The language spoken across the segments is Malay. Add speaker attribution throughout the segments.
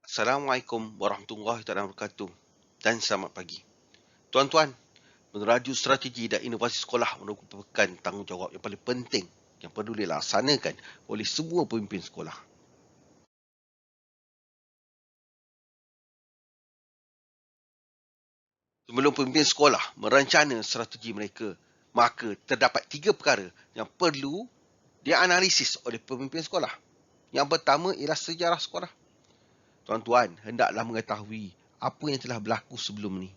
Speaker 1: Assalamualaikum warahmatullahi taala wabarakatuh dan selamat pagi. Tuan-tuan, meneraju strategi dan inovasi sekolah merupakan tanggungjawab yang paling penting yang perlu dilaksanakan oleh semua pemimpin sekolah. Sebelum pemimpin sekolah merancana strategi mereka, maka terdapat 3 perkara yang perlu dianalisis oleh pemimpin sekolah. Yang pertama ialah sejarah sekolah. Tuan-tuan, hendaklah mengetahui apa yang telah berlaku sebelum ni.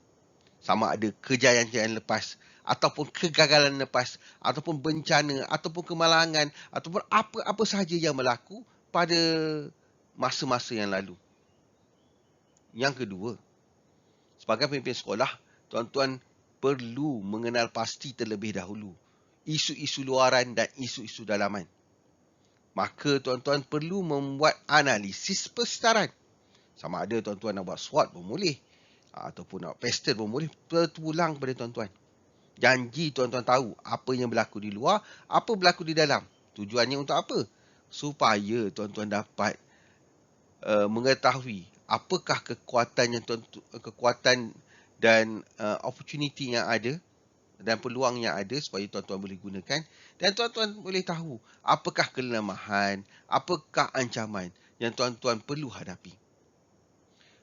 Speaker 1: Sama ada kejayaan-kejayaan lepas, ataupun kegagalan lepas, ataupun bencana, ataupun kemalangan, ataupun apa-apa sahaja yang berlaku pada masa-masa yang lalu. Yang kedua, sebagai pemimpin sekolah, tuan-tuan perlu mengenal pasti terlebih dahulu isu-isu luaran dan isu-isu dalaman. Maka tuan-tuan perlu membuat analisis persekitaran. Sama ada tuan-tuan nak buat SWOT pun boleh, ataupun nak pastel pun boleh, terpulang kepada tuan-tuan. Janji tuan-tuan tahu apa yang berlaku di luar, apa berlaku di dalam. Tujuannya untuk apa? Supaya tuan-tuan dapat mengetahui apakah kekuatan dan opportunity yang ada dan peluang yang ada supaya tuan-tuan boleh gunakan, dan tuan-tuan boleh tahu apakah kelemahan, apakah ancaman yang tuan-tuan perlu hadapi.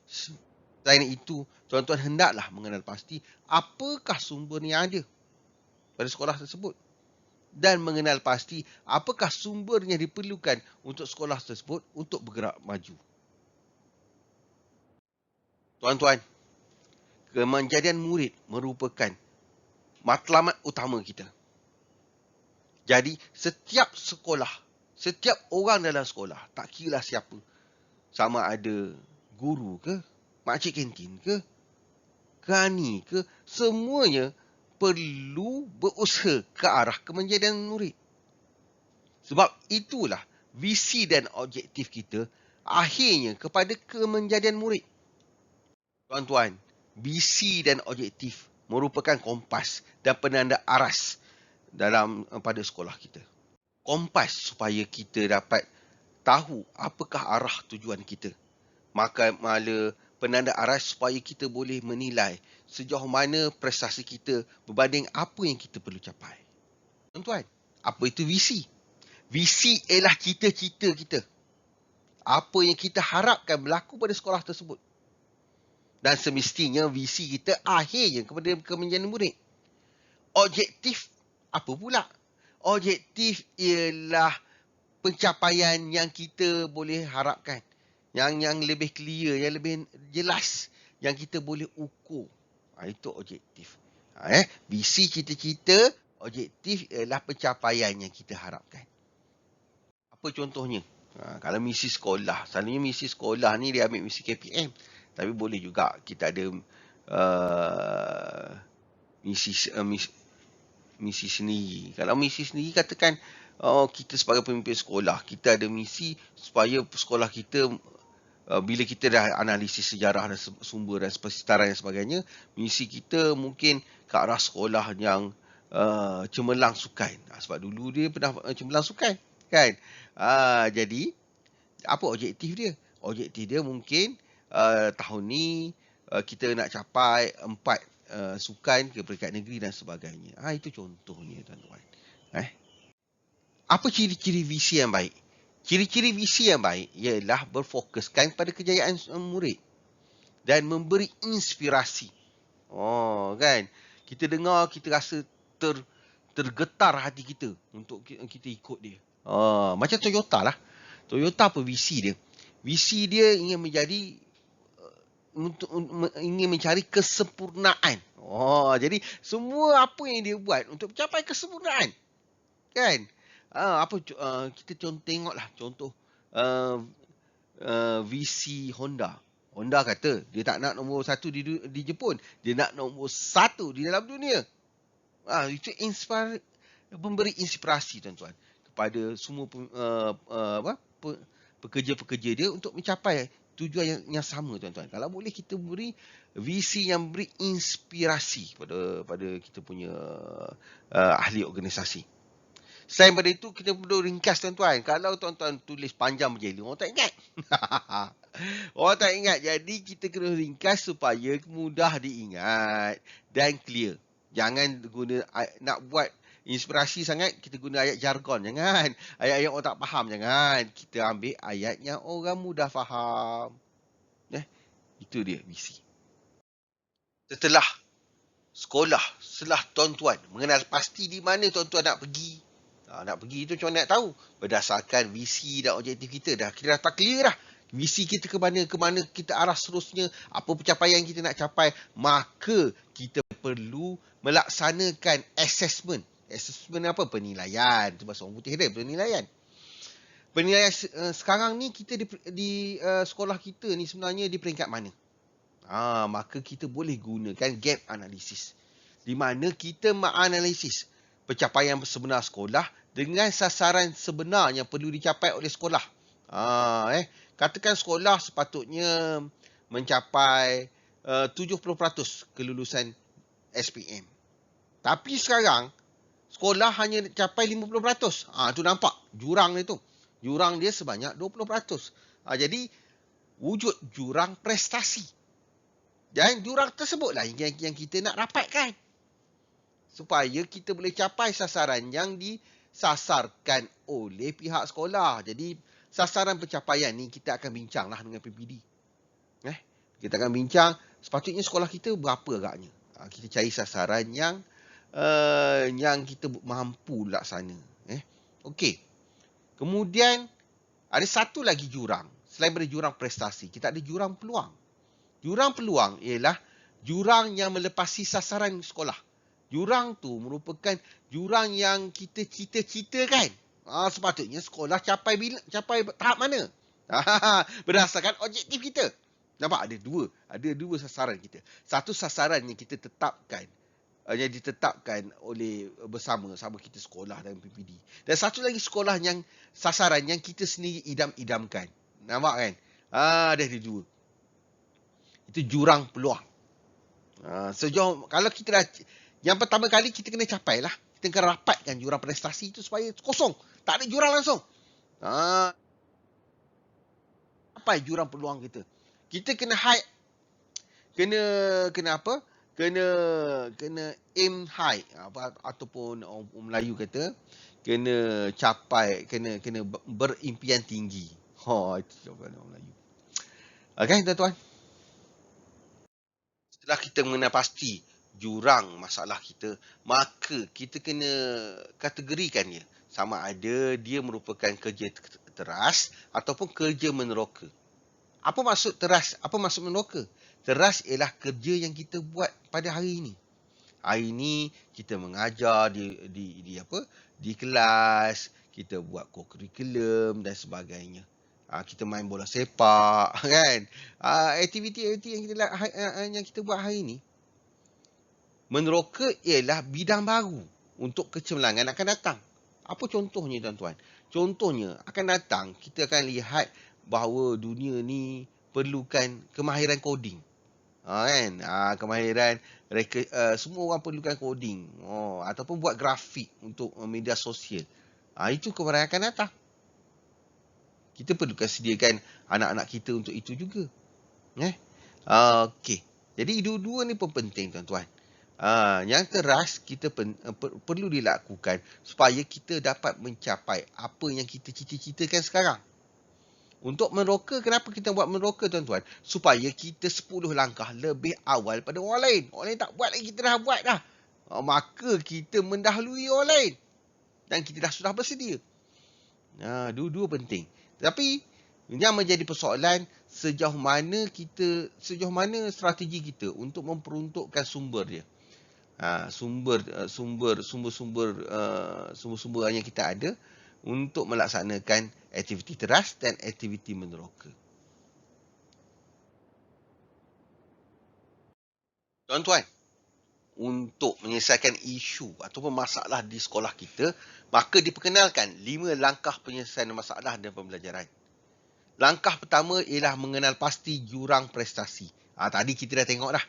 Speaker 1: Selain itu, tuan-tuan hendaklah mengenal pasti apakah sumber yang ada pada sekolah tersebut, dan mengenal pasti apakah sumber yang diperlukan untuk sekolah tersebut untuk bergerak maju. Tuan-tuan, kemenjadian murid merupakan matlamat utama kita. Jadi, setiap sekolah, setiap orang dalam sekolah, tak kira siapa, sama ada guru ke, makcik kantin ke, kerani ke, semuanya perlu berusaha ke arah kemenjadian murid. Sebab itulah visi dan objektif kita akhirnya kepada kemenjadian murid. Tuan-tuan, visi dan objektif merupakan kompas dan penanda aras pada sekolah kita. Kompas supaya kita dapat tahu apakah arah tujuan kita. Maka penanda aras supaya kita boleh menilai sejauh mana prestasi kita berbanding apa yang kita perlu capai. Tuan-tuan, apa itu visi? Visi ialah cita-cita kita. Apa yang kita harapkan berlaku pada sekolah tersebut. Dan semestinya visi kita akhirnya kepada kemenjadian murid. Objektif apa pula? Objektif ialah pencapaian yang kita boleh harapkan. Yang lebih clear, yang lebih jelas. Yang kita boleh ukur. Itu objektif. Visi, cita-cita, objektif ialah pencapaian yang kita harapkan. Apa contohnya? Kalau misi sekolah, selalunya misi sekolah ni dia ambil misi KPM. Tapi boleh juga kita ada misi sendiri. Kalau misi sendiri katakan kita sebagai pemimpin sekolah, kita ada misi supaya sekolah kita bila kita dah analisis sejarah dan sumber dan persekitaran dan sebagainya, misi kita mungkin ke arah sekolah yang cemerlang sukan. Sebab dulu dia pernah cemerlang sukan, kan? Jadi apa objektif dia? Objektif dia mungkin tahun ni kita nak capai 4 sukan ke peringkat negeri dan sebagainya. Itu contohnya, tuan-tuan. Apa ciri-ciri visi yang baik? Ciri-ciri visi yang baik ialah berfokuskan pada kejayaan murid dan memberi inspirasi. Kan? Kita dengar, kita rasa tergetar hati kita untuk kita ikut dia. Macam Toyota lah. Toyota apa visi dia? Visi dia ingin ingin mencari kesempurnaan. Jadi semua apa yang dia buat untuk mencapai kesempurnaan. Kan? Kita tengoklah contoh visi Honda. Honda kata dia tak nak nombor 1 di Jepun, dia nak nombor 1 di dalam dunia. Itu memberi inspirasi, tuan-tuan, kepada semua pekerja-pekerja dia untuk mencapai tujuan yang sama, tuan-tuan. Kalau boleh kita beri visi yang beri inspirasi pada kita punya ahli organisasi. Selain daripada itu, kita perlu ringkas, tuan-tuan. Kalau tuan-tuan tulis panjang berjela, orang tak ingat. Orang tak ingat. Jadi kita kena ringkas supaya mudah diingat dan clear. Jangan guna nak buat inspirasi sangat, kita guna ayat jargon. Jangan. Ayat-ayat orang tak faham. Jangan. Kita ambil ayat yang orang mudah faham. Itu dia visi. Setelah sekolah, setelah tuan-tuan mengenal pasti di mana tuan-tuan nak pergi. Nak pergi tu macam mana nak tahu? Berdasarkan visi dan objektif kita. Kita dah tak clear dah. Visi kita ke mana kita arah seterusnya, apa pencapaian kita nak capai, maka kita perlu melaksanakan assessment. Assessment apa? Penilaian. Itu bahasa orang putih dia, penilaian. Penilaian sekarang ni kita di sekolah kita ni sebenarnya di peringkat mana? Maka kita boleh gunakan gap analysis. Di mana kita menganalisis pencapaian sebenar sekolah dengan sasaran sebenar yang perlu dicapai oleh sekolah. Katakan sekolah sepatutnya mencapai 70% kelulusan SPM. Tapi sekarang sekolah hanya capai 50%. Tu nampak jurang dia tu. Jurang dia sebanyak 20%. Jadi wujud jurang prestasi. Dan jurang tersebutlah yang kita nak rapatkan. Supaya kita boleh capai sasaran yang disasarkan oleh pihak sekolah. Jadi sasaran pencapaian ni kita akan bincanglah dengan PPD. Kita akan bincang sepatutnya sekolah kita berapa agaknya. Kita cari sasaran yang kita mampu laksana. Okey. Kemudian ada satu lagi jurang. Selain daripada jurang prestasi, kita ada jurang peluang. Jurang peluang ialah jurang yang melepasi sasaran sekolah. Jurang tu merupakan jurang yang kita cita-citakan. Sepatutnya sekolah capai tahap mana? Berdasarkan objektif kita. Nampak ada dua sasaran kita. Satu sasaran yang kita tetapkan, yang ditetapkan oleh bersama kita sekolah dan PPD. Dan satu lagi sekolah yang sasaran yang kita sendiri idam-idamkan. Nampak kan? Ada dua. Itu jurang peluang. Sejauh kalau kita dah, yang pertama kali kita kena capai lah. Kita kena rapatkan jurang prestasi itu supaya kosong. Tak ada jurang langsung. Apa jurang peluang kita? Kita kena high. Kena apa? Kena aim high. Ataupun orang Melayu kata, kena capai, kena berimpian tinggi. Itu jawapan orang Melayu. Okay, tuan-tuan. Setelah kita mengenal pasti jurang masalah kita, maka kita kena kategorikan dia. Sama ada dia merupakan kerja teras ataupun kerja meneroka. Apa maksud teras? Apa maksud meneroka? Teras ialah kerja yang kita buat pada hari ini. Hari ini kita mengajar di kelas, kita buat co-curriculum dan sebagainya. Kita main bola sepak, kan? Aktiviti yang kita buat hari ini. Meneroka ialah bidang baru untuk kecemerlangan akan datang. Apa contohnya, tuan-tuan? Contohnya, akan datang kita akan lihat bahawa dunia ni perlukan kemahiran coding. Kan? Kemahiran, semua orang perlukan coding. Ataupun buat grafik untuk media sosial. Itu kemahiran akan datang. Kita perlukan sediakan anak-anak kita untuk itu juga. Okey. Jadi dua-dua ni pun penting, tuan-tuan. Yang teras kita perlu dilakukan supaya kita dapat mencapai apa yang kita cita-citakan sekarang. Untuk meneroka, kenapa kita buat meneroka, tuan-tuan? Supaya kita 10 langkah lebih awal pada orang lain. Orang lain tak buat lagi, kita dah buat dah. Maka kita mendahului orang lain. Dan kita sudah bersedia. Dua-dua penting. Tapi yang menjadi persoalan sejauh mana strategi kita untuk memperuntukkan sumber dia. Sumber yang kita ada untuk melaksanakan aktiviti teras dan aktiviti meneroka. Tuan-tuan, untuk menyelesaikan isu ataupun masalah di sekolah kita, maka diperkenalkan 5 langkah penyelesaian masalah dan pembelajaran. Langkah pertama ialah mengenal pasti jurang prestasi. Tadi kita dah tengok dah.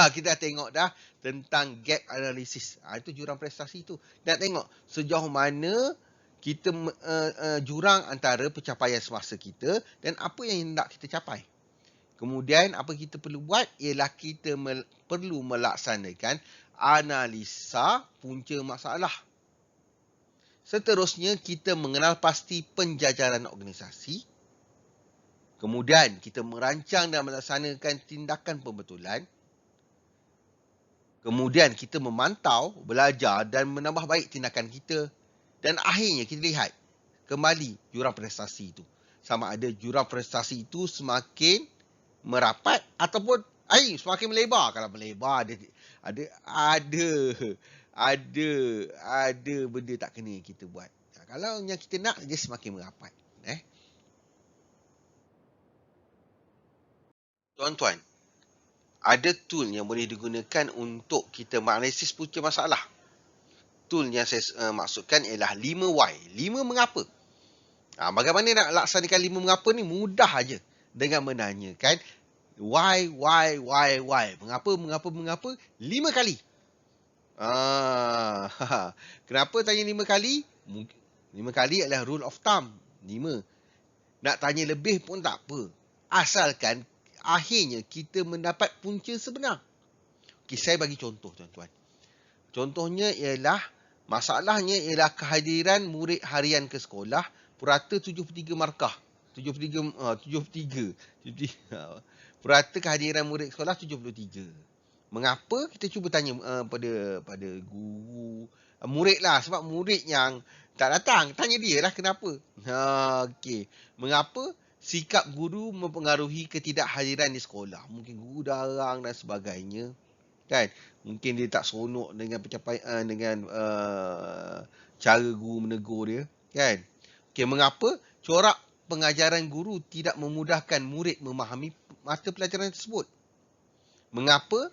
Speaker 1: Kita dah tengok dah tentang gap analysis. Itu jurang prestasi tu. Nak tengok sejauh mana jurang antara pencapaian semasa kita dan apa yang nak kita capai. Kemudian apa kita perlu buat ialah kita perlu melaksanakan analisa punca masalah. Seterusnya kita mengenal pasti penjajaran organisasi. Kemudian kita merancang dan melaksanakan tindakan pembetulan. Kemudian kita memantau, belajar dan menambah baik tindakan kita. Dan akhirnya kita lihat kembali jurang prestasi itu. Sama ada jurang prestasi itu semakin merapat ataupun semakin melebar. Kalau melebar ada benda tak kena kita buat. Kalau yang kita nak dia semakin merapat. Tuan-tuan, ada tool yang boleh digunakan untuk kita menganalisis punca masalah. Tool yang saya maksudkan ialah 5Y. 5 mengapa? Bagaimana nak laksanakan 5 mengapa ni? Mudah aja dengan menanyakan why. Mengapa? 5 kali. Kenapa tanya 5 kali? 5 kali adalah rule of thumb. 5. Nak tanya lebih pun tak apa. Asalkan akhirnya kita mendapat punca sebenar. Okey, saya bagi contoh tuan-tuan. Contohnya ialah, masalahnya ialah kehadiran murid harian ke sekolah purata 73 markah. 73. Purata kehadiran murid sekolah 73. Mengapa? Kita cuba tanya pada guru, murid lah. Sebab murid yang tak datang, tanya dia lah kenapa. Okey. Mengapa sikap guru mempengaruhi ketidakhadiran di sekolah? Mungkin guru darang dan sebagainya. Kan? Mungkin dia tak seronok dengan pencapaian, dengan cara guru menegur dia. Kan? Okey, mengapa corak pengajaran guru tidak memudahkan murid memahami mata pelajaran tersebut? Mengapa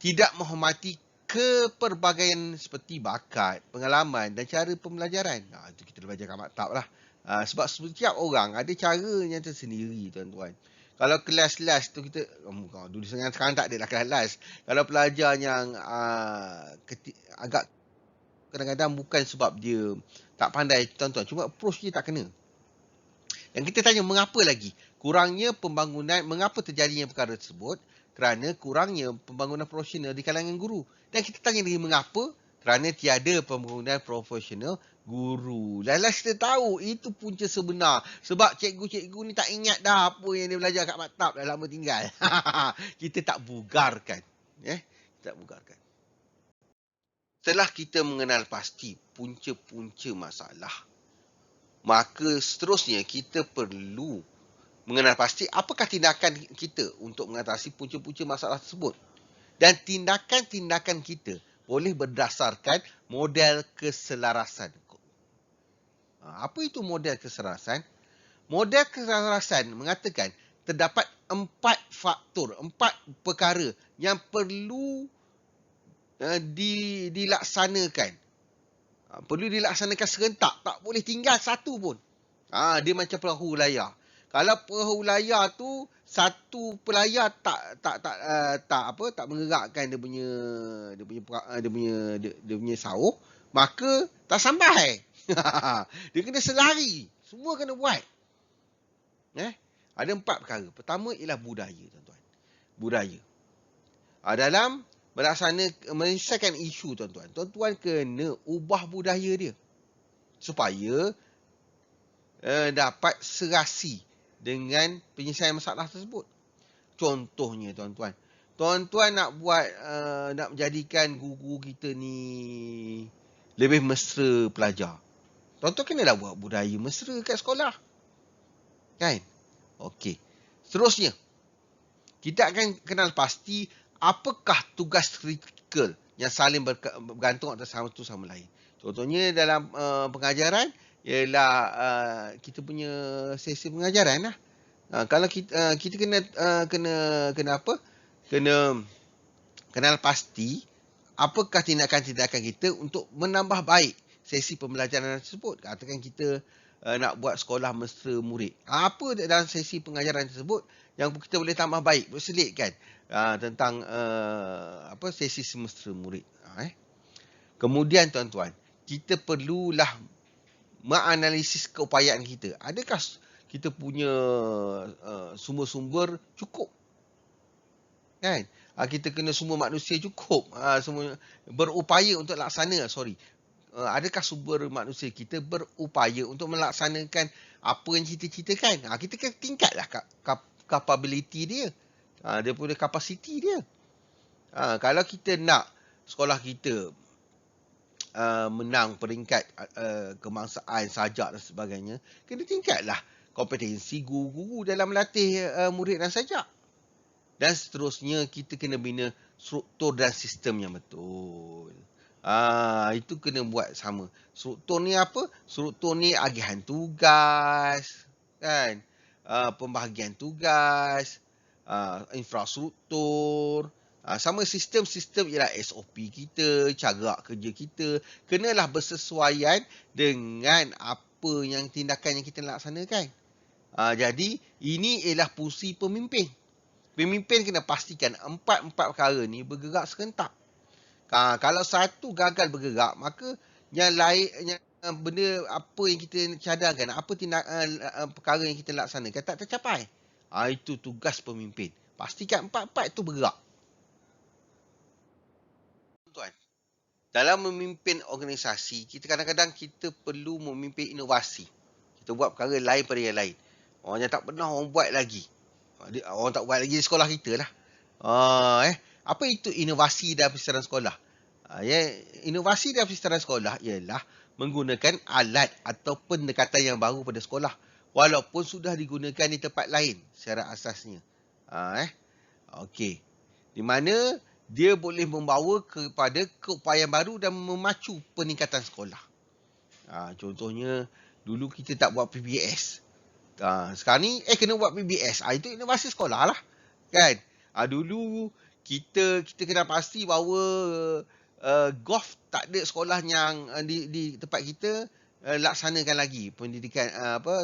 Speaker 1: tidak menghormati kepelbagaian seperti bakat, pengalaman dan cara pembelajaran? Itu kita belajar kat maktab lah. Sebab setiap orang ada caranya tersendiri, tuan-tuan. Kalau kelas-kelas tu kita, dulu sekarang tak ada lah kelas-kelas. Kalau pelajar yang agak kadang-kadang bukan sebab dia tak pandai, tuan-tuan. Cuma approach dia tak kena. Dan kita tanya mengapa lagi? Kurangnya pembangunan, mengapa terjadinya perkara tersebut? Kerana kurangnya pembangunan profesional di kalangan guru. Dan kita tanya lagi mengapa? Kerana tiada pembangunan profesional guru. Last kita tahu itu punca sebenar. Sebab cikgu-cikgu ni tak ingat dah apa yang dia belajar kat maktab, dah lama tinggal. Kita tak bugarkan. Kita tak bugarkan. Setelah kita mengenal pasti punca-punca masalah, maka seterusnya kita perlu mengenal pasti apakah tindakan kita untuk mengatasi punca-punca masalah tersebut. Dan tindakan-tindakan kita boleh berdasarkan model keselarasan. Apa itu model keselarasan? Model keselarasan mengatakan terdapat 4 faktor, 4 perkara yang perlu dilaksanakan. Perlu dilaksanakan serentak. Tak boleh tinggal satu pun. Dia macam perahu layar. Kalau perahu layar tu satu pelayar tak menggerakkan dia punya sauh, maka tak sampai. Dia kena selari. Semua kena buat. Ada 4 perkara. Pertama ialah budaya, tuan-tuan. Budaya. Dalam menyelesaikan isu, tuan-tuan, tuan-tuan kena ubah budaya dia supaya dapat serasi dengan penyelesaian masalah tersebut. Contohnya, tuan-tuan, tuan-tuan nak buat nak menjadikan guru kita ni lebih mesra pelajar. Tuan-tuan kenalah buat budaya mesra kat sekolah. Kan? Okey. Seterusnya, kita akan kenal pasti apakah tugas kritikal yang saling bergantung antara satu sama lain. Contohnya dalam pengajaran ialah kita punya sesi pengajaran lah. Kalau kita kena apa? Kena kenal pasti apakah tindakan-tindakan kita untuk menambah baik sesi pembelajaran tersebut. Katakan kita nak buat sekolah mesra murid. Apa dalam sesi pengajaran tersebut yang kita boleh tambah baik, berselitkan tentang sesi semester murid. Kemudian, tuan-tuan, kita perlulah menganalisis keupayaan kita. Adakah kita punya sumber-sumber cukup? Kan? Kita kena semua manusia cukup. Semua berupaya untuk laksana, adakah sumber manusia kita berupaya untuk melaksanakan apa yang kita citakan? Kita kena tingkatlah capability dia. Dia punya kapasiti dia. Kalau kita nak sekolah kita menang peringkat kebangsaan, sajak dan sebagainya, kena tingkatlah kompetensi guru-guru dalam melatih murid dan sajak. Dan seterusnya, kita kena bina struktur dan sistem yang betul. Itu kena buat sama. Struktur ni apa? Struktur ni agihan tugas, kan? Pembahagian tugas, infrastruktur. Sama sistem-sistem ialah SOP kita, cara kerja kita. Kenalah bersesuaian dengan apa yang tindakan yang kita laksanakan. Jadi, ini ialah fungsi pemimpin. Pemimpin kena pastikan empat perkara ni bergerak serentak. Kalau satu gagal bergerak, maka yang lain, benda apa yang kita cadangkan, apa perkara yang kita laksanakan tak tercapai. Itu tugas pemimpin. Pastikan empat-empat itu bergerak. Tuan, dalam memimpin organisasi, kita kadang-kadang kita perlu memimpin inovasi. Kita buat perkara lain pada yang lain. Orang yang tak pernah orang buat lagi. Orang tak buat lagi di sekolah kita lah. Apa itu inovasi dalam persekitaran sekolah? Inovasi dalam persekitaran sekolah ialah menggunakan alat atau pendekatan yang baru pada sekolah, walaupun sudah digunakan di tempat lain secara asasnya. Okey. Di mana dia boleh membawa kepada keupayaan baru dan memacu peningkatan sekolah. Contohnya, dulu kita tak buat PBS. Sekarang ni kena buat PBS. Itu inovasi sekolah lah, kan? Dulu kita kena pasti bahawa golf tak ada sekolah yang di tempat kita laksanakan lagi pendidikan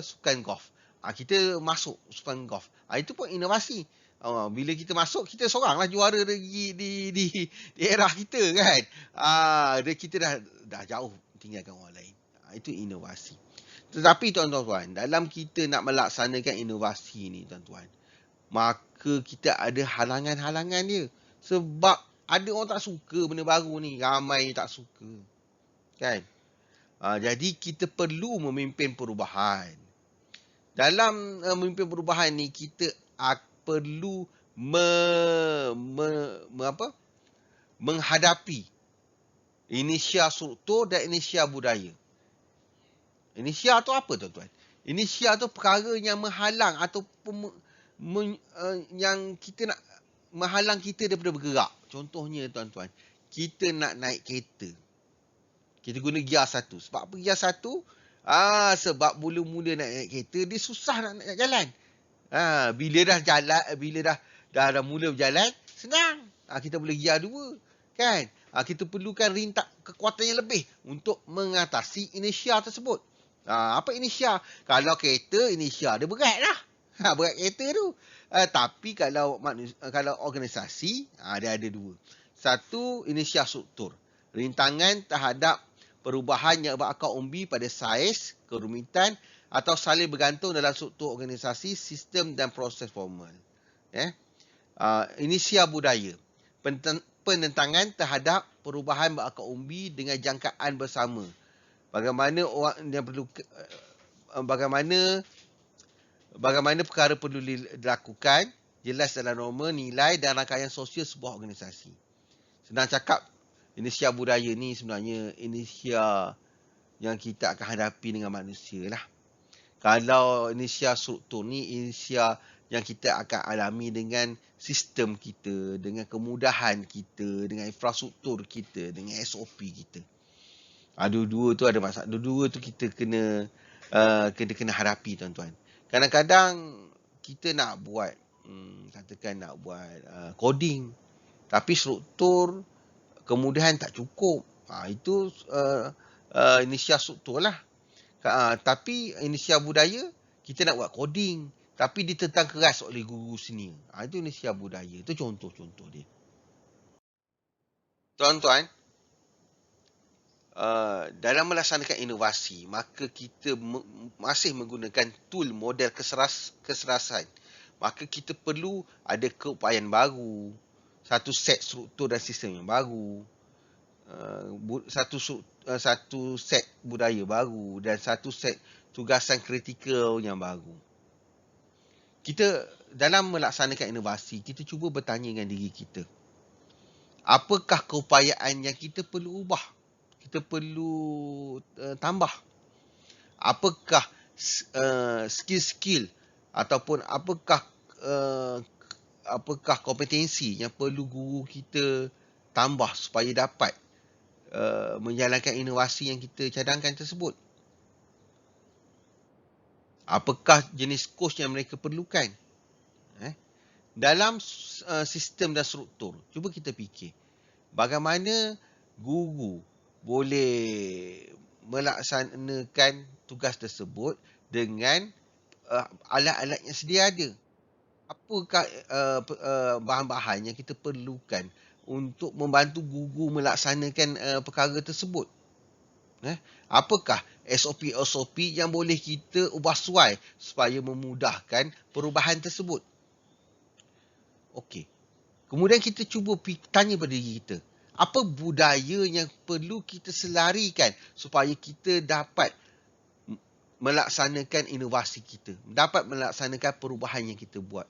Speaker 1: sukan golf. Kita masuk sukan golf. Itu pun inovasi. Bila kita masuk, kita seoranglah juara di era kita, kan? Kita dah jauh tinggalkan orang lain. Itu inovasi. Tetapi tuan-tuan, dalam kita nak melaksanakan inovasi ni, tuan-tuan, maka kita ada halangan-halangan dia. Sebab ada orang tak suka benda baru ni. Ramai tak suka, kan? Jadi kita perlu memimpin perubahan. Dalam memimpin perubahan ni, kita perlu menghadapi inersia struktur dan inersia budaya. Inersia tu apa, tuan-tuan? Inersia tu perkara yang menghalang ataupun yang kita nak menghalang kita daripada bergerak. Contohnya, tuan-tuan, kita nak naik kereta. Kita guna gear 1. Sebab apa gear 1? Sebab mula-mula nak naik kereta, dia susah nak jalan. Bila dah jalan, bila dah mula berjalan, senang. Kita boleh gear 2, kan? Kita perlukan kekuatan yang lebih untuk mengatasi inersia tersebut. Apa inersia? Kalau kereta, inersia dia berat lah. Berat kereta tu. Tapi kalau organisasi, dia ada 2. Satu, inersia struktur. Rintangan terhadap perubahan yang berakar umbi pada saiz, kerumitan atau saling bergantung dalam struktur organisasi, sistem dan proses formal. Inersia budaya. Penentangan terhadap perubahan berakar umbi dengan jangkaan bersama. Bagaimana orang yang perlu bagaimana perkara perlu dilakukan, jelas dalam norma, nilai dan rangkaian sosial sebuah organisasi. Senang cakap, inersia budaya ni sebenarnya inersia yang kita akan hadapi dengan manusia lah. Kalau inersia struktur ni inersia yang kita akan alami dengan sistem kita, dengan kemudahan kita, dengan infrastruktur kita, dengan SOP kita. Dua-dua tu ada masalah. Dua-dua tu kita kena hadapi, tuan-tuan. Kadang-kadang kita nak buat coding, tapi struktur kemudahan tak cukup. Itu inersia struktur lah. Tapi inersia budaya, kita nak buat coding, tapi ditentang keras oleh guru senior. Itu inersia budaya. Itu contoh-contoh dia. Tuan-tuan, dalam melaksanakan inovasi, maka kita masih menggunakan tool model keserasan. Maka kita perlu ada keupayaan baru, satu set struktur dan sistem yang baru, satu set budaya baru dan satu set tugasan kritikal yang baru. Kita dalam melaksanakan inovasi, kita cuba bertanya dengan diri kita. Apakah keupayaan yang kita perlu ubah? Kita perlu tambah. Apakah skill-skill ataupun apakah kompetensi yang perlu guru kita tambah supaya dapat menjalankan inovasi yang kita cadangkan tersebut? Apakah jenis kos yang mereka perlukan? Dalam sistem dan struktur, cuba kita fikir bagaimana guru boleh melaksanakan tugas tersebut dengan alat-alat yang sedia ada. Apakah bahan-bahan yang kita perlukan untuk membantu guru melaksanakan perkara tersebut? Apakah SOP-SOP yang boleh kita ubah suai supaya memudahkan perubahan tersebut? Okey. Kemudian kita cuba tanya pada diri kita, apa budaya yang perlu kita selarikan supaya kita dapat melaksanakan inovasi kita, dapat melaksanakan perubahan yang kita buat.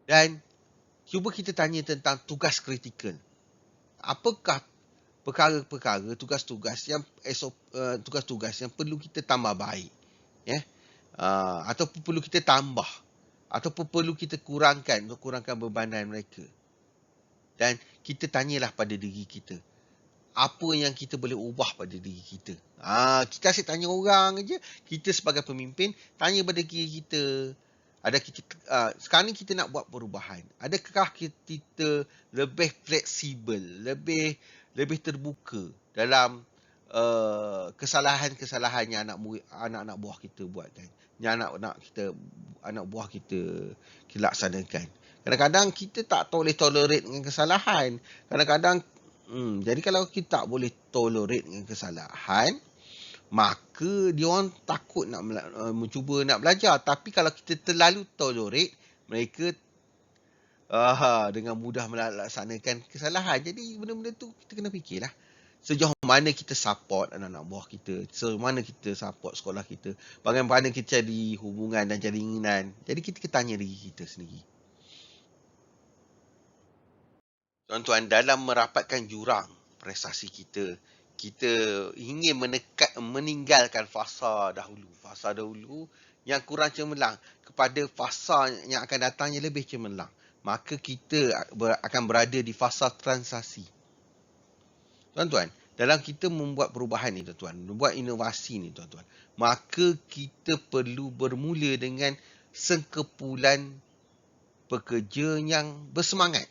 Speaker 1: Dan cuba kita tanya tentang tugas kritikal. Apakah perkara-perkara, tugas-tugas yang perlu kita tambah baik, ataupun perlu kita tambah, ataupun perlu kita kurangkan untuk kurangkan bebanan mereka. Dan kita tanyalah pada diri kita, apa yang kita boleh ubah pada diri kita. Kita asyik tanya orang aja. Kita sebagai pemimpin tanya pada diri kita, sekarang ni kita nak buat perubahan. Adakah kita lebih fleksibel, lebih terbuka dalam kesalahan-kesalahan yang anak-anak buah kita buat kan? Yang anak buah kita laksanakan. Kadang-kadang kita tak boleh tolerate dengan kesalahan. Kadang-kadang jadi kalau kita tak boleh tolerate dengan kesalahan, maka dia orang takut nak mencuba nak belajar. Tapi kalau kita terlalu tolerate, mereka dengan mudah melaksanakan kesalahan. Jadi benda-benda tu kita kena fikirlah. Sejauh mana kita support anak-anak buah kita, sejauh mana kita support sekolah kita, bagaimana kita cari hubungan dan jaringan. Jadi kita tanya diri kita sendiri. Tuan-tuan, dalam merapatkan jurang prestasi kita, kita ingin meninggalkan fasa dahulu yang kurang cemerlang kepada fasa yang akan datang yang lebih cemerlang. Maka kita akan berada di fasa transaksi. Tuan-tuan, dalam kita membuat perubahan ni tuan-tuan, membuat inovasi ni tuan-tuan, maka kita perlu bermula dengan sekumpulan pekerja yang bersemangat.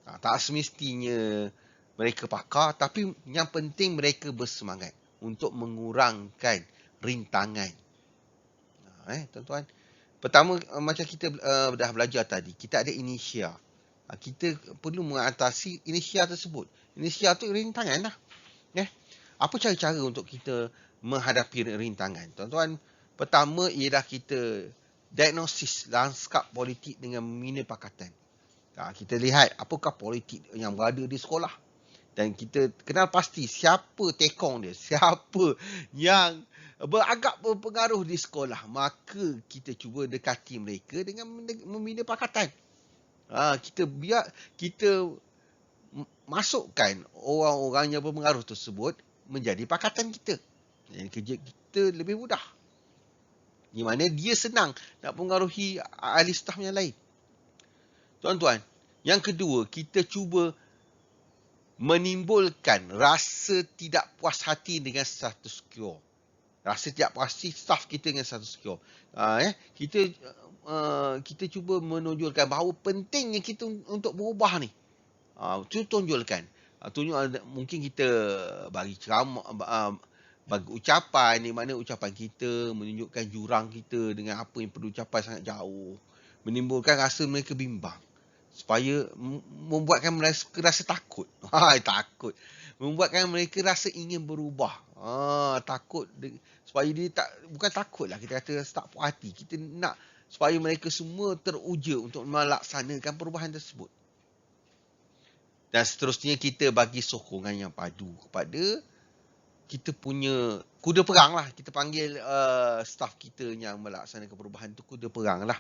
Speaker 1: Tak semestinya mereka pakar, tapi yang penting mereka bersemangat untuk mengurangkan rintangan. Tuan-tuan, pertama macam kita dah belajar tadi, kita ada initia. Kita perlu mengatasi initia tersebut. Initia tu rintangan lah. Apa cara-cara untuk kita menghadapi rintangan? Tuan-tuan, pertama ialah kita diagnosis lanskap politik dengan membina pakatan. Kita lihat apakah politik yang berada di sekolah. Dan kita kenal pasti siapa tekong dia, siapa yang beragak berpengaruh di sekolah. Maka kita cuba dekati mereka dengan membina pakatan. Kita masukkan orang-orang yang berpengaruh tersebut menjadi pakatan kita. Jadi kerja kita lebih mudah. Di mana dia senang nak mengaruhi ahli staf yang lain. Tuan-tuan, yang kedua, kita cuba menimbulkan rasa tidak puas hati dengan status quo. Rasa tidak puas hati staf kita dengan status quo. Kita cuba menonjolkan bahawa pentingnya kita untuk berubah ni. Tunjulkan. Mungkin kita bagi ceramah, bagi ucapan, di mana ucapan kita menunjukkan jurang kita dengan apa yang perlu capai sangat jauh. Menimbulkan rasa mereka bimbang. supaya membuatkan mereka rasa takut. Takut. Membuatkan mereka rasa ingin berubah. Takut supaya dia bukan takut lah, kita kata tak puas hati. Kita nak supaya mereka semua teruja untuk melaksanakan perubahan tersebut. Dan seterusnya kita bagi sokongan yang padu kepada kita punya kuda perang lah. Kita panggil staff kita yang melaksanakan perubahan tu kuda perang lah.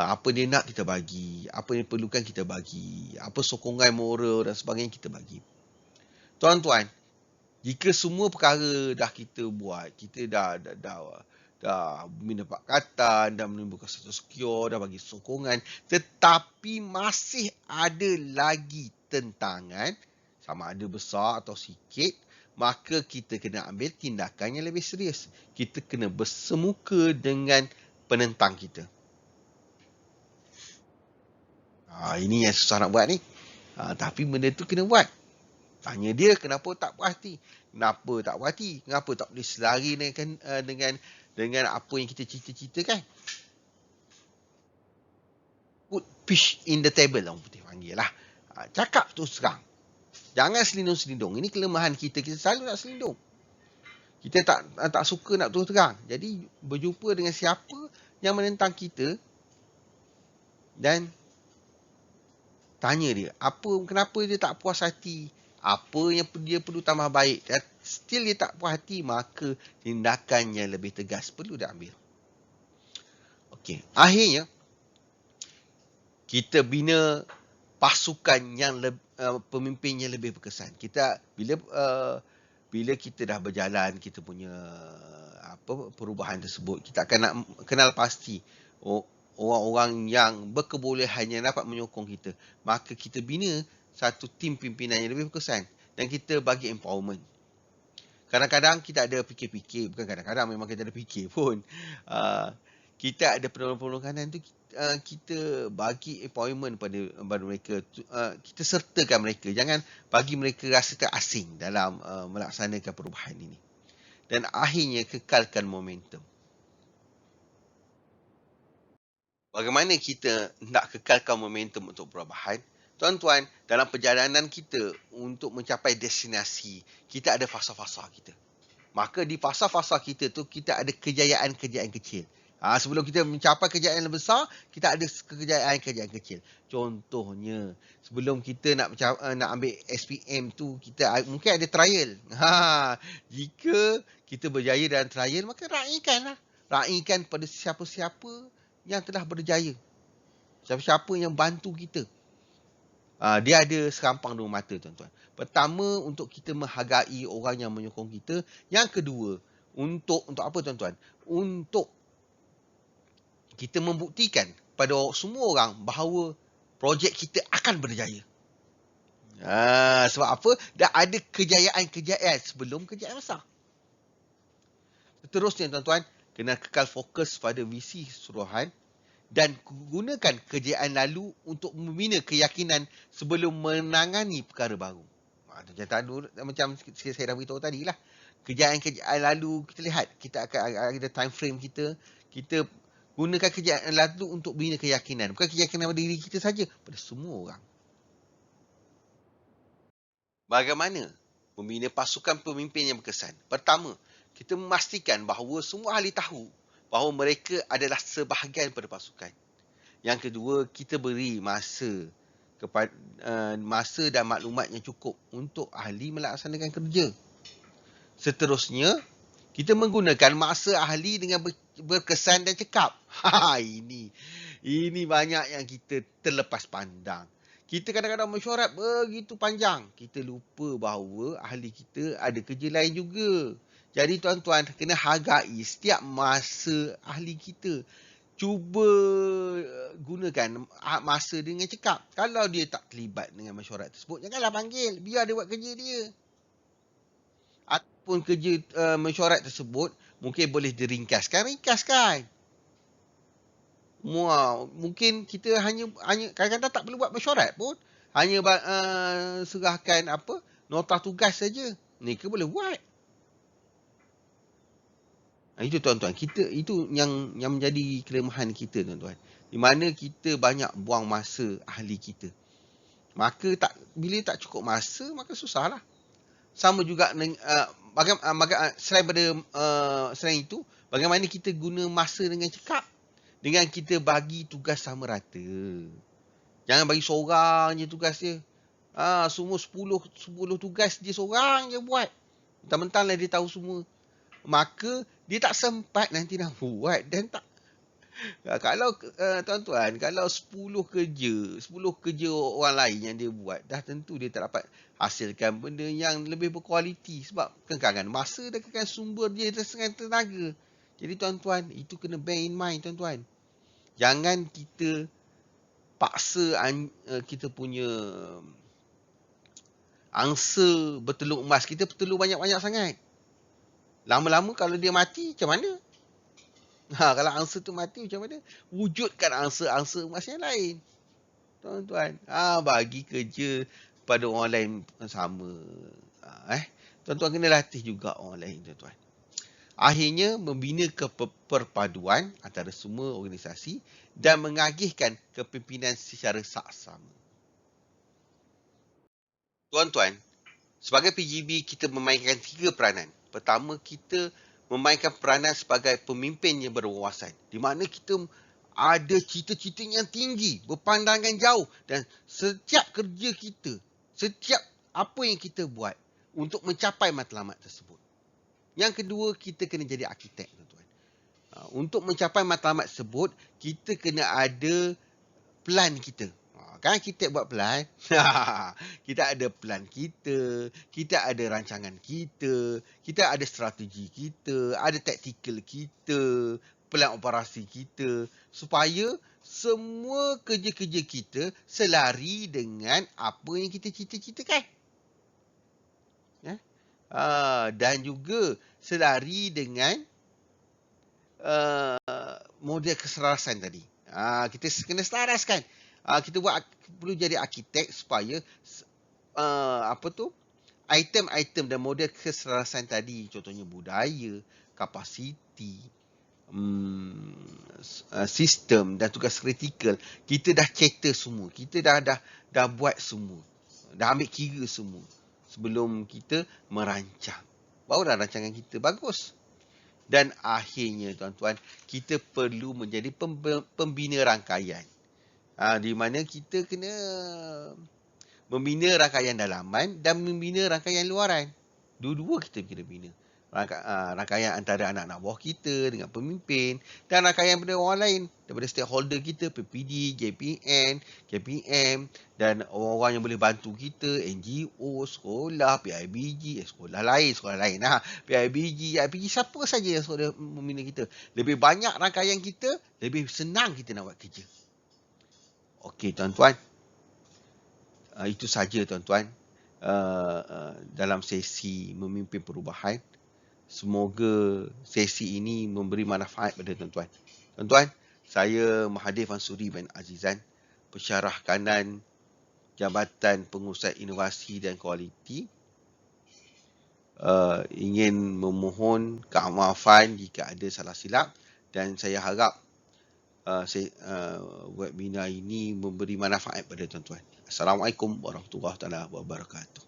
Speaker 1: Apa dia nak kita bagi, apa yang perlukan kita bagi, apa sokongan moral dan sebagainya kita bagi. Tuan-tuan, jika semua perkara dah kita buat, kita dah bina pakatan, dah menimbulkan status quo, dah bagi sokongan, tetapi masih ada lagi tentangan, sama ada besar atau sikit, maka kita kena ambil tindakan yang lebih serius. Kita kena bersemuka dengan penentang kita. Ini yang susah nak buat ni. Tapi benda tu kena buat. Tanya dia kenapa tak puas hati. Kenapa tak puas hati? Kenapa tak boleh selari dengan apa yang kita cita-citakan? Put fish in the table, orang putih panggil lah. Cakap terus terang. Jangan selindung-selindung. Ini kelemahan kita. Kita selalu nak selindung. Kita tak suka nak terus terang. Jadi berjumpa dengan siapa yang menentang kita dan tanya dia, kenapa dia tak puas hati? Apa yang dia perlu tambah baik? Dan still dia tak puas hati, maka tindakan yang lebih tegas perlu diambil. Okey, akhirnya kita bina pasukan yang pemimpin yang lebih berkesan. Kita bila kita dah berjalan kita punya perubahan tersebut, kita akan nak kenal pasti orang-orang yang berkebolehan yang dapat menyokong kita. Maka kita bina satu tim pimpinan yang lebih berkesan dan kita bagi empowerment. Kadang-kadang kita ada fikir-fikir, bukan kadang-kadang, memang kita ada fikir pun. Kita ada penolong-penolong tu, kita bagi empowerment pada mereka. Kita sertakan mereka. Jangan bagi mereka rasa terasing dalam melaksanakan perubahan ini. Dan akhirnya kekalkan momentum. Bagaimana kita nak kekalkan momentum untuk perubahan? Tuan-tuan, dalam perjalanan kita untuk mencapai destinasi, kita ada fasa-fasa kita. Maka di fasa-fasa kita tu, kita ada kejayaan-kejayaan kecil. Sebelum kita mencapai kejayaan yang besar, kita ada kejayaan-kejayaan kecil. Contohnya, sebelum kita nak ambil SPM tu, kita mungkin ada trial. Jika kita berjaya dalam trial, maka raikanlah. Raikan pada siapa-siapa yang telah berjaya. Siapa-siapa yang bantu kita. Dia ada serampang dua mata, tuan-tuan. Pertama, untuk kita menghargai orang yang menyokong kita. Yang kedua, untuk apa, tuan-tuan? Untuk kita membuktikan pada semua orang bahawa projek kita akan berjaya. Sebab apa? Dah ada kejayaan-kejayaan sebelum kejayaan besar. Seterusnya, tuan-tuan, kena kekal fokus pada visi keseluruhan dan gunakan kejayaan lalu untuk membina keyakinan sebelum menangani perkara baru. Macam saya dah beritahu tadi lah. Kejayaan-kejayaan lalu, kita lihat, kita akan ada time frame kita. Kita gunakan kejayaan lalu untuk bina keyakinan. Bukan keyakinan pada diri kita saja, pada semua orang. Bagaimana membina pasukan pemimpin yang berkesan? Pertama, kita memastikan bahawa semua ahli tahu bahawa mereka adalah sebahagian pada pasukan. Yang kedua, kita beri masa dan maklumat yang cukup untuk ahli melaksanakan kerja. Seterusnya, kita menggunakan masa ahli dengan berkesan dan cekap. Ini banyak yang kita terlepas pandang. Kita kadang-kadang mesyuarat begitu panjang. Kita lupa bahawa ahli kita ada kerja lain juga. Jadi tuan-tuan, kena hargai setiap masa ahli kita. Cuba gunakan masa dengan cekap. Kalau dia tak terlibat dengan mesyuarat tersebut, janganlah panggil. Biar dia buat kerja dia. Ataupun kerja mesyuarat tersebut mungkin boleh diringkaskan. Mungkin kita hanya kadang-kadang tak perlu buat mesyuarat pun. Hanya serahkan nota tugas saja. Mereka boleh buat. Itu tuan-tuan, itu yang menjadi kelemahan kita tuan-tuan. Di mana kita banyak buang masa ahli kita. Maka bila tak cukup masa, maka susahlah. Sama juga selain itu, bagaimana kita guna masa dengan cekap. Dengan kita bagi tugas sama rata. Jangan bagi seorang je tugas dia. Semua 10 tugas dia seorang je buat. Mentang-mentang lah dia tahu semua. Maka dia tak sempat nanti nak buat dan tak. Kalau tuan-tuan, kalau 10 kerja orang lain yang dia buat, dah tentu dia tak dapat hasilkan benda yang lebih berkualiti sebab kekangan masa dan kekangan sumber dia dengan tenaga. Jadi tuan-tuan, itu kena bear in mind tuan-tuan. Jangan kita paksa kita punya angsa bertelur emas. Kita bertelur banyak-banyak sangat. Lama-lama kalau dia mati, macam mana? Kalau angsa tu mati, macam mana? Wujudkan angsa-angsa emas yang lain. Tuan-tuan, bagi kerja pada orang lain sama. Tuan-tuan kena latih juga orang lain, tuan-tuan. Akhirnya, membina keperpaduan antara semua organisasi dan mengagihkan kepimpinan secara saksama. Tuan-tuan, sebagai PGB, kita memainkan 3 peranan. Pertama, kita memainkan peranan sebagai pemimpin yang berwawasan. Di mana kita ada cita-cita yang tinggi, berpandangan jauh dan setiap kerja kita, setiap apa yang kita buat untuk mencapai matlamat tersebut. Yang kedua, kita kena jadi arkitek, tuan-tuan. Untuk mencapai matlamat tersebut, kita kena ada plan kita. Kan kita buat plan, kita ada plan kita ada rancangan kita ada strategi kita, ada taktikal kita, plan operasi kita, supaya semua kerja-kerja kita selari dengan apa yang kita cita-citakan. Dan juga selari dengan model keselarasan tadi. Kita kena selaraskan. Kita perlu jadi arkitek supaya item-item dan model keselarasan tadi, contohnya budaya, kapasiti, sistem dan tugas kritikal, kita dah cater semua. Kita dah buat semua. Dah ambil kira semua sebelum kita merancang. Barulah rancangan kita bagus. Dan akhirnya tuan-tuan, kita perlu menjadi pembina rangkaian. Di mana kita kena membina rangkaian dalaman dan membina rangkaian luaran. Dua-dua kita kena bina. Rangkaian antara anak-anak buah kita dengan pemimpin dan rangkaian daripada orang lain, daripada stakeholder kita, PPD, JPN, KPM dan orang-orang yang boleh bantu kita, NGO, sekolah, PIBG, sekolah lain, PIBG, IPG, siapa saja yang sudah membina kita. Lebih banyak rangkaian kita, lebih senang kita nak buat kerja. Okey tuan-tuan, itu saja tuan-tuan dalam sesi memimpin perubahan. Semoga sesi ini memberi manfaat pada tuan-tuan. Tuan-tuan, saya Mahathir Fansuri bin Azizan, pensyarah kanan Jabatan Pengurusan Inovasi dan Kualiti, ingin memohon kemaafan jika ada salah silap dan saya harap webinar ini memberi manfaat pada tuan-tuan. Assalamualaikum warahmatullahi wabarakatuh.